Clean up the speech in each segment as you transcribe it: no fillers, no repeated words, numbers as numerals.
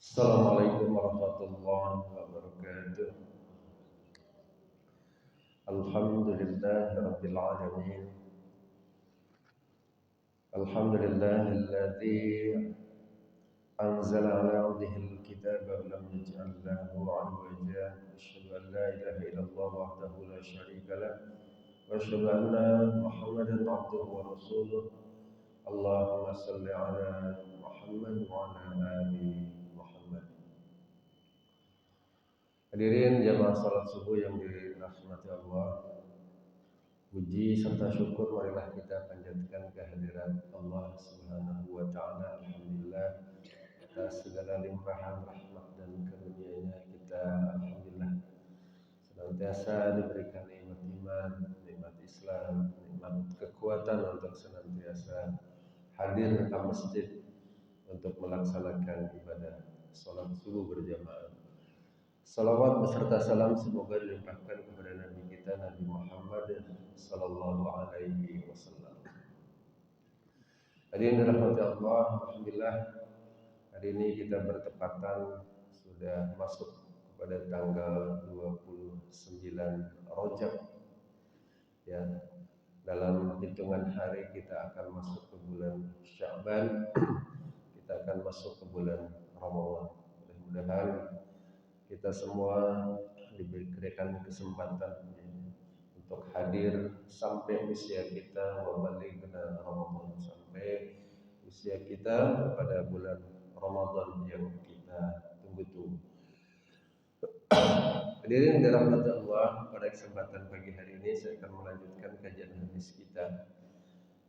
Assalamualaikum warahmatullahi wabarakatuh. Alhamdulillahi rabbil alamin. Alhamdulillahilladzi anzala ala 'abdihi al-kitaba wa lam yaj'al lahu 'iwaja. Asyhadu an la ilaha illallah wahdahu la syarika lah wa asyhadu anna Muhammadan 'abduhu wa rasuluh. Allahumma shalli ala Muhammad wa ala ali Muhammad. Hadirin jamaah salat subuh yang dirahmati Allah, puji serta syukur marilah kita panjatkan kehadiran Allah Subhanahu wa taala. Alhamdulillah atas segala limpahan rahmat dan karunia-Nya kita alhamdulillah senantiasa diberikan nikmat iman, nikmat Islam, nikmat kekuatan untuk senantiasa hadir ke masjid untuk melaksanakan ibadah salat subuh berjamaah. Salawat beserta salam semoga dilimpahkan kepada Nabi kita Nabi Muhammad sallallahu alaihi wasallam. Hadirin dirahmati Allah, alhamdulillah hari ini kita bertepatan sudah masuk pada tanggal 29 Rajab. Ya, dalam hitungan hari kita akan masuk ke bulan Sya'ban. Kita akan masuk ke bulan Ramadan. Mudah-mudahan kita semua diberikan kesempatan untuk hadir sampai usia kita wabaligna Ramadan, sampai usia kita pada bulan Ramadan yang kita tunggu-tunggu. Hadirin dirahmati Allah, pada kesempatan pagi hari ini saya akan melanjutkan kajian hadis kita.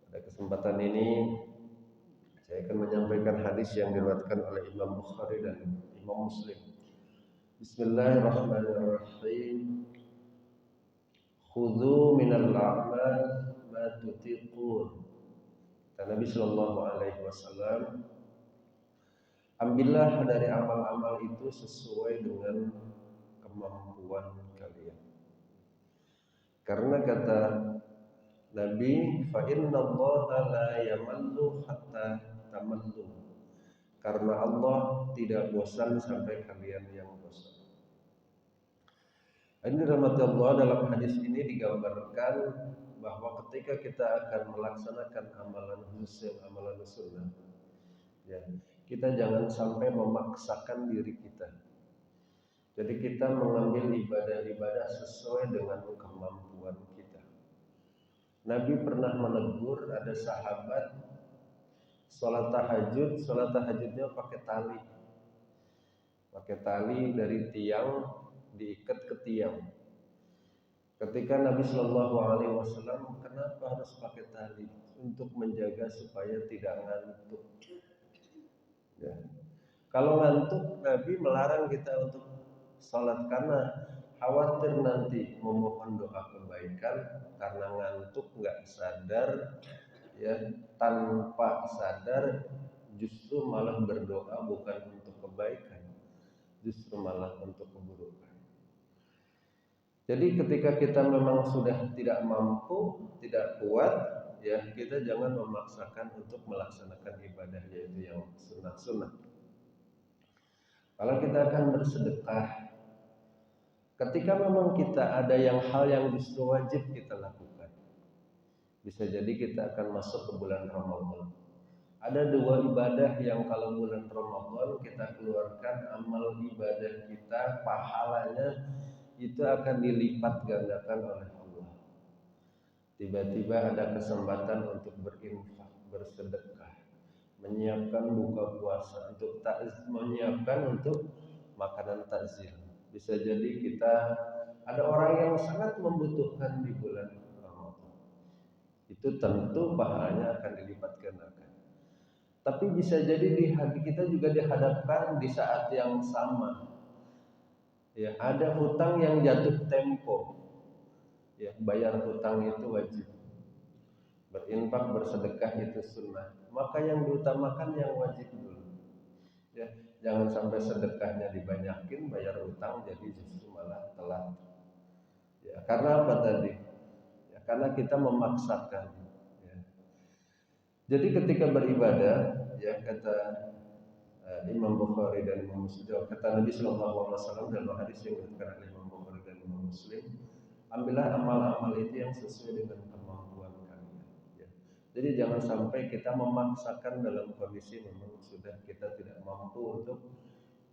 Pada kesempatan ini saya akan menyampaikan hadis yang diriwayatkan oleh Imam Bukhari dan Imam Muslim. Bismillahirrahmanirrahim. Khudhu minal a'mal ma tutiqun. Kata Nabi sallallahu alaihi wasallam, ambillah dari amal-amal itu sesuai dengan kemampuan kalian. Karena kata Nabi, fa innallaha la yamallu hatta tamallu. Karena Allah tidak bosan sampai kalian yang bosan. Ini rahmat Allah, dalam hadis ini digambarkan bahwa ketika kita akan melaksanakan amalan khusus, amalan sunnah, ya, kita jangan sampai memaksakan diri kita. Jadi kita mengambil ibadah-ibadah sesuai dengan kemampuan kita. Nabi pernah menegur ada sahabat sholat tahajudnya pakai tali dari tiang, diikat ke tiang. Ketika Nabi Shallallahu Alaihi Wasallam, kenapa harus pakai tali? Untuk menjaga supaya tidak ngantuk. Ya. Kalau ngantuk, Nabi melarang kita untuk sholat karena khawatir nanti memohon doa kebaikan karena ngantuk, nggak sadar, ya, tanpa sadar justru malah berdoa bukan untuk kebaikan, justru malah untuk keburukan. Jadi ketika kita memang sudah tidak mampu, tidak kuat, ya, kita jangan memaksakan untuk melaksanakan ibadah yaitu yang sunnah-sunnah. Kalau kita akan bersedekah, ketika memang kita ada hal yang justru wajib kita lakukan, bisa jadi kita akan masuk ke bulan Ramadan. Ada dua ibadah yang kalau bulan Ramadan kita keluarkan amal ibadah kita, pahalanya itu akan dilipat gandakan oleh Allah. Tiba-tiba ada kesempatan untuk berinfak, bersedekah, menyiapkan buka puasa, untuk menyiapkan untuk makanan takjil. Bisa jadi kita ada orang yang sangat membutuhkan di bulan Ramadan. Itu tentu pahalanya akan dilipat gandakan. Tapi bisa jadi di hati kita juga dihadapkan di saat yang sama. Ya, ada hutang yang jatuh tempo. Ya, bayar hutang itu wajib. Berinfak, bersedekah itu sunnah. Maka yang diutamakan yang wajib dulu. Ya, jangan sampai sedekahnya dibanyakin, bayar hutang jadi justru malah telat. Ya, karena apa tadi? Ya, karena kita memaksakan. Ya. Jadi ketika beribadah, ya, kata Imam Bukhari dan Imam Muslim. Kata Nabi Sallallahu Alaihi Wasallam dalam hadis yang dikatakan oleh Imam Bukhari dan Imam Muslim, ambillah amal-amal itu yang sesuai dengan kemampuan kalian. Ya. Jadi jangan sampai kita memaksakan dalam kondisi memang sudah kita tidak mampu untuk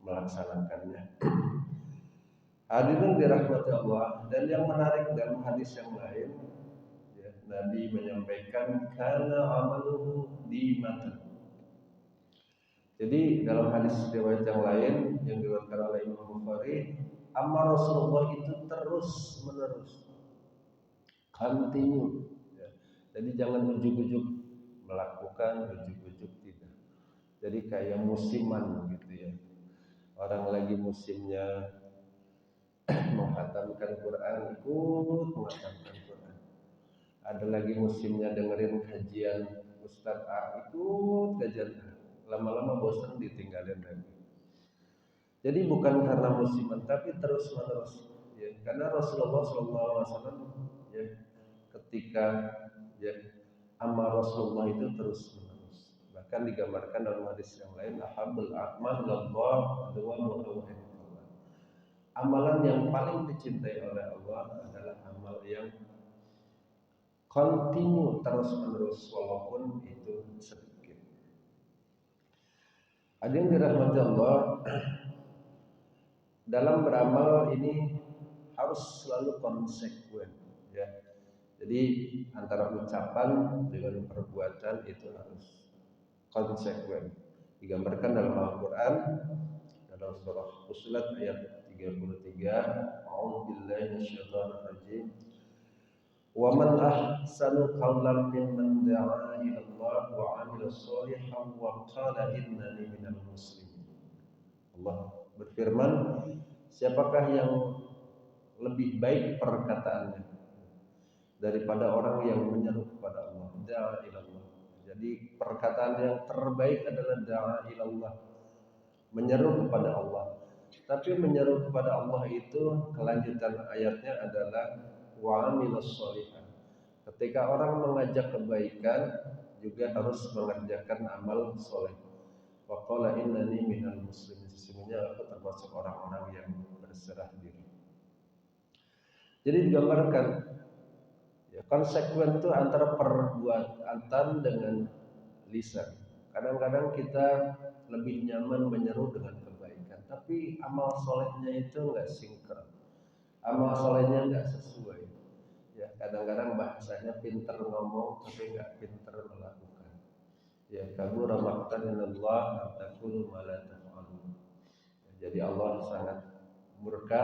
melaksanakannya. Hadirin dirahmati Allah, dan yang menarik dalam hadis yang lain, ya, Nabi menyampaikan karena amaluhu di mata. Jadi dalam hadis riwayat yang lain yang diriwayatkan oleh Imam Bukhari, amal Rasulullah itu terus menerus, continue. Ya. Jadi jangan ujuk-ujuk melakukan, ujuk-ujuk tidak. Jadi kayak musiman gitu ya. Orang lagi musimnya menghatamkan Quran, ikut menghatamkan Quran. Ada lagi musimnya dengerin kajian Ustadz A, ikut kajian A. Lama-lama bosan ditinggalin lagi. Jadi bukan karena musiman, tapi terus menerus. Ya, karena Rasulullah SAW ya, ketika ya, amal Rasulullah itu terus menerus. Bahkan digambarkan dalam hadis yang lain, ahabul a'mal lallah adwamuhu. Amalan yang paling dicintai oleh Allah adalah amal yang continue terus menerus walaupun itu sedikit. Ada yang dirahmati Allah, dalam beramal ini harus selalu konsekuen, ya. Jadi antara ucapan dengan perbuatan itu harus konsekuen. Digambarkan dalam Al-Quran dalam surah Fussilat ayat 33, A'udzubillahi minasyaitonir rajim. Wa man ahsanu qawlan mimman da'a ila Allah wa 'amila shalihan wa qala innani minal muslimin. Allah berfirman, siapakah yang lebih baik perkataannya daripada orang yang menyeru kepada Allah, da'a ila Allah. Jadi perkataan yang terbaik adalah da'a ila Allah, menyeru kepada Allah. Tapi menyeru kepada Allah itu kelanjutan ayatnya adalah wa 'amilas shalihan. Ketika orang mengajak kebaikan juga harus mengerjakan amal soleh. Wa qala innani minal muslimin, sesungguhnya aku termasuk orang-orang yang berserah diri. Jadi digambarkan ya, konsekuen itu antara perbuatan dengan lisan. Kadang-kadang kita lebih nyaman menyeru dengan kebaikan, tapi amal solehnya itu nggak sinkron, amal solehnya nggak sesuai. Ya, kadang-kadang bahasanya pinter ngomong tapi nggak pinter melakukan. Ya, kabura maqtan inallah antakulu ma la taf'alun. Jadi Allah sangat murka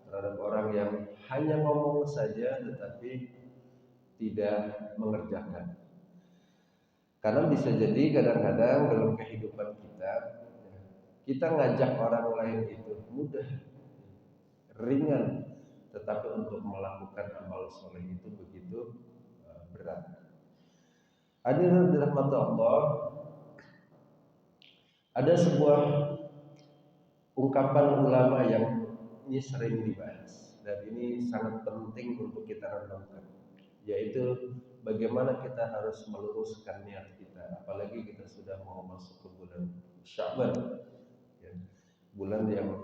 terhadap orang yang hanya ngomong saja tetapi tidak mengerjakan. Karena bisa jadi kadang-kadang dalam kehidupan kita ngajak orang lain itu mudah, ringan, tetapi untuk melakukan amal soleh itu begitu berat. Hadirin dirahmati Allah, ada sebuah ungkapan ulama yang ini sering dibahas dan ini sangat penting untuk kita renungkan, yaitu bagaimana kita harus meluruskan niat kita, apalagi kita sudah mau masuk ke bulan Sya'ban, ya, bulan yang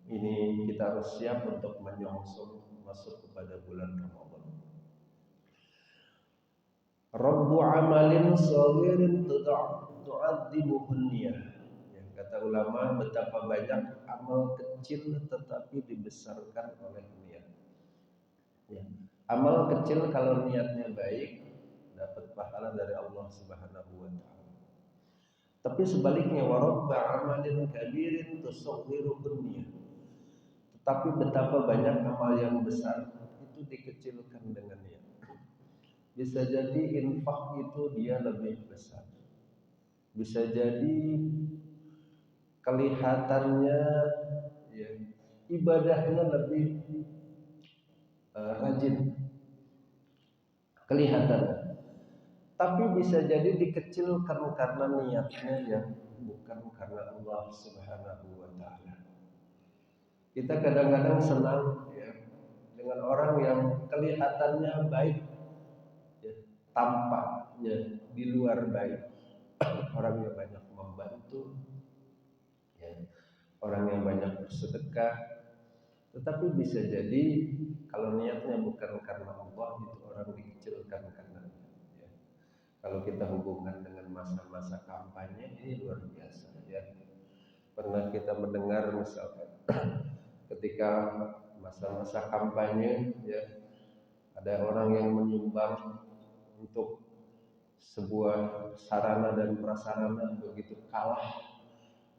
ini kita harus siap untuk menyongsong masuk kepada bulan Ramadan. Rabbu amalin saghirin tu'adzibuhun niyah. Ya, kata ulama, betapa banyak amal kecil tetapi dibesarkan oleh niat. Ya. Amal kecil kalau niatnya baik dapat pahala dari Allah Subhanahu wa taala. Tapi sebaliknya, wa rabba amalin kabirin tusaghiruhun niyah. Tetapi betapa banyak amal yang besar itu dikecilkan dengan niat. Bisa jadi infak itu dia lebih besar. Bisa jadi kelihatannya ya, ibadahnya lebih rajin kelihatan. Tapi bisa jadi dikecilkan karena niatnya yang bukan karena Allah Subhanahu wa taala. Kita kadang-kadang senang ya, dengan orang yang kelihatannya baik, ya, tampaknya di luar baik, orangnya banyak membantu, orang yang banyak bersedekah. Tetapi bisa jadi kalau niatnya bukan karena Allah, itu orang dikecilkan karena ya. Kalau kita hubungkan dengan masa-masa kampanye, ini luar biasa ya. Pernah kita mendengar misalkan ketika masa-masa kampanye ya, ada orang yang menyumbang untuk sebuah sarana dan prasarana, begitu kalah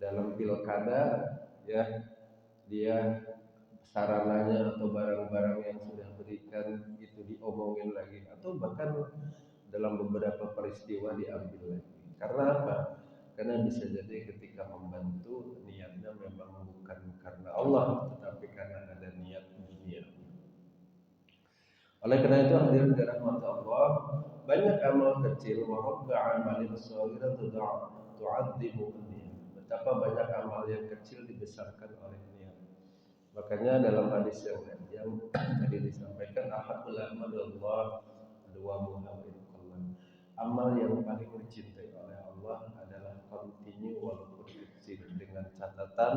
dalam pilkada ya, dia sarananya atau barang-barang yang sudah berikan itu diomongin lagi, atau bahkan dalam beberapa peristiwa diambil lagi. Karena apa? Karena bisa jadi ketika membantu niatnya memang bukan karena Allah, tetapi karena ada niat dunia. Oleh karena itu hadirin dirahmati Allah, banyak amal kecil warabba amalin shaghirah tu'addimu niat. Betapa banyak amal yang kecil dibesarkan oleh niat. Makanya dalam hadis yang tadi disampaikan, ahabul amalillah dua muhawwin qallan. Amal yang paling dicintai oleh Allah adalah continue walaupun kecil, dengan catatan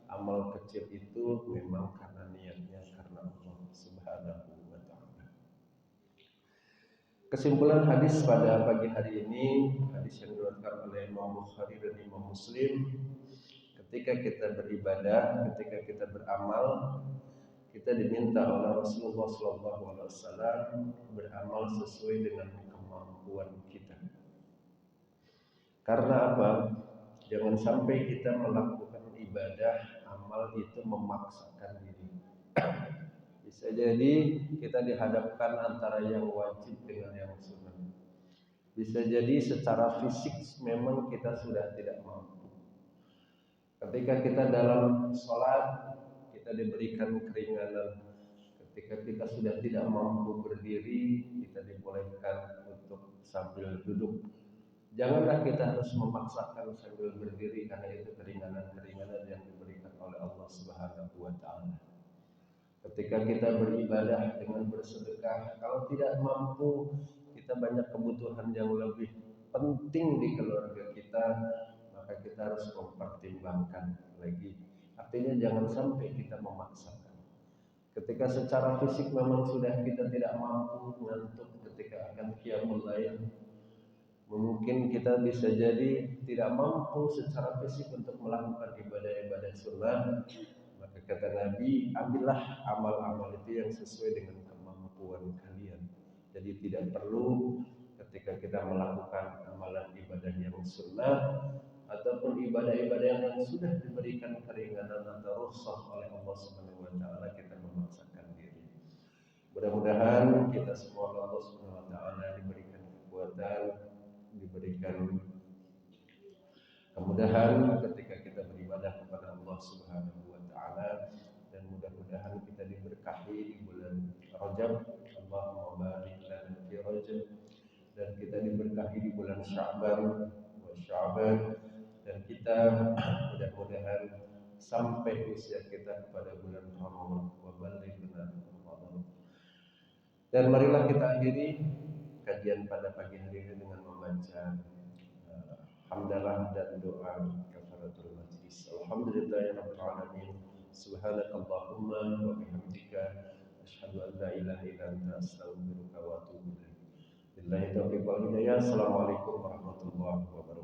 amal kecil itu memang karena niatnya karena Allah Subhanahu wa taala. Kesimpulan hadis pada pagi hari ini, hadis yang diriwayatkan oleh Imam Bukhari dan Imam Muslim, ketika kita beribadah, ketika kita beramal, kita diminta oleh Rasulullah SAW beramal sesuai dengan kemampuan kita. Karena apa? Jangan sampai kita melakukan ibadah, amal itu memaksakan diri. Bisa jadi kita dihadapkan antara yang wajib dengan yang sunnah. Bisa jadi secara fisik memang kita sudah tidak mampu. Ketika kita dalam sholat, kita diberikan keringanan. Ketika kita sudah tidak mampu berdiri, kita dibolehkan untuk sambil duduk. Janganlah kita harus memaksakan sambil berdiri, karena itu keringanan-keringanan yang diberikan oleh Allah Subhanahu wa taala. Ketika kita beribadah dengan bersedekah, kalau tidak mampu, kita banyak kebutuhan yang lebih penting di keluarga kita, maka kita harus mempertimbangkan lagi. Artinya jangan sampai kita memaksakan. Ketika secara fisik memang sudah kita tidak mampu, ngantuk ketika akan qiyamul lail, mungkin kita bisa jadi tidak mampu secara fisik untuk melakukan ibadah-ibadah sunnah. Maka kata Nabi, ambillah amal-amal itu yang sesuai dengan kemampuan kalian. Jadi tidak perlu ketika kita melakukan amalan ibadah yang sunnah ataupun ibadah-ibadah yang sudah diberikan keringanan atau rukhsah oleh Allah Subhanahu wa taala, kita memaksakan diri. Mudah-mudahan kita semua Allah Subhanahu wa taala diberikan kekuatan, diberikan kemudahan ketika kita beribadah kepada Allah Subhanahu wa taala, dan mudah-mudahan kita diberkahi di bulan Rajab. Allahumma barik lana fi Rajab, dan kita diberkahi di bulan Sya'ban dan kita mudah-mudahan sampai usia kita kepada bulan Ramadan. Wa balighna Ramadan. Dan marilah kita akhiri kajian pada pagi hari ini dengan membaca hamdalah dan doa kafaratul majlis. Alhamdulillahirabbil alamin. Subhanakallahumma wa bihamdika asyhadu an la ilaha illa anta astaghfiruka wa atubu ilaik. Billahi taufiq wal hidayah. Assalamualaikum warahmatullahi wabarakatuh.